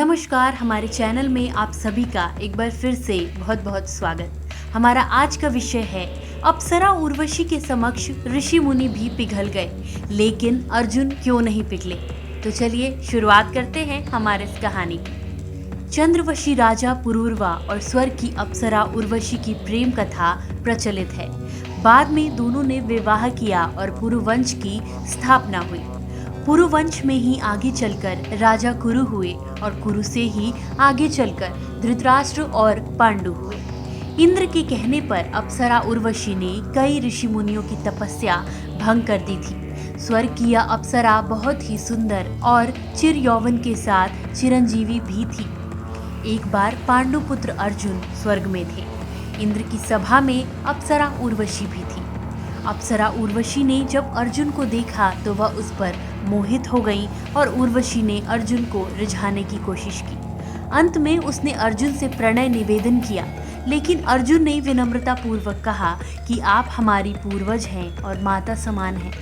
नमस्कार, हमारे चैनल में आप सभी का एक बार फिर से बहुत बहुत स्वागत। हमारा आज का विषय है अप्सरा उर्वशी के समक्ष ऋषि मुनि भी पिघल गए, लेकिन अर्जुन क्यों नहीं पिघले। तो चलिए शुरुआत करते हैं हमारे इस कहानी की। चंद्रवशी राजा पुरूरवा और स्वर्ग की अप्सरा उर्वशी की प्रेम कथा प्रचलित है। बाद में दोनों ने विवाह किया और पुरुवंश की स्थापना हुई। पुरुवंश में ही आगे चलकर राजा कुरु हुए और कुरु से ही आगे चलकर धृतराष्ट्र और पांडु हुए। इंद्र के कहने पर अप्सरा उर्वशी ने कई ऋषि मुनियों की तपस्या भंग कर दी थी। स्वर्ग की यह अप्सरा बहुत ही सुंदर और चिर यौवन के साथ चिरंजीवी भी थी। एक बार पांडु पुत्र अर्जुन स्वर्ग में थे। इंद्र की सभा में अप्सरा उर्वशी भी थी। अप्सरा उर्वशी ने जब अर्जुन को देखा तो वह उस पर मोहित हो गई और उर्वशी ने अर्जुन को रिझाने की कोशिश की। अंत में उसने अर्जुन से प्रणय निवेदन किया, लेकिन अर्जुन ने विनम्रता पूर्वक कहा कि आप हमारी पूर्वज हैं और माता समान हैं।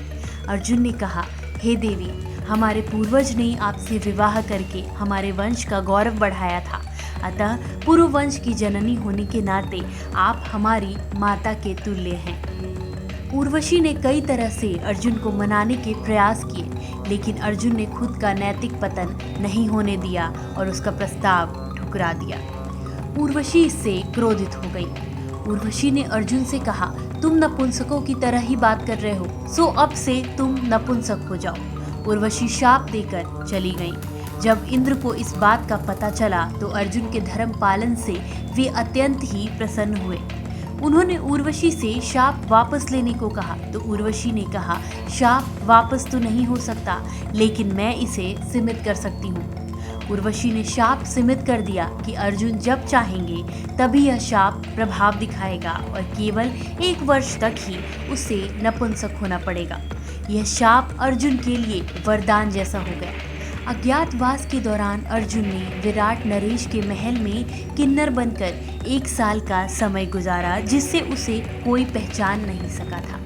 अर्जुन ने कहा, हे देवी, हमारे पूर्वज ने आपसे विवाह करके हमारे वंश का गौरव बढ़ाया था, अतः पुरुवंश की जननी होने के नाते आप हमारी माता के तुल्य हैं। उर्वशी ने कई तरह से अर्जुन को मनाने के प्रयास किए, लेकिन अर्जुन ने खुद का नैतिक पतन नहीं होने दिया और उसका प्रस्ताव ठुकरा दिया। उर्वशी इससे क्रोधित हो गई। उर्वशी ने अर्जुन से कहा, तुम नपुंसकों की तरह ही बात कर रहे हो, सो अब से तुम नपुंसक हो जाओ। उर्वशी शाप देकर चली गई। जब इंद्र को इस बात का पता चला तो अर्जुन के धर्म पालन से वे अत्यंत ही प्रसन्न हुए। उन्होंने उर्वशी से शाप वापस लेने को कहा तो उर्वशी ने कहा, शाप वापस तो नहीं हो सकता, लेकिन मैं इसे सीमित कर सकती हूँ। उर्वशी ने शाप सीमित कर दिया कि अर्जुन जब चाहेंगे तभी यह शाप प्रभाव दिखाएगा और केवल 1 वर्ष तक ही उसे नपुंसक होना पड़ेगा। यह शाप अर्जुन के लिए वरदान जैसा हो गया। अज्ञातवास के दौरान अर्जुन ने विराट नरेश के महल में किन्नर बनकर 1 साल का समय गुजारा, जिससे उसे कोई पहचान नहीं सका था।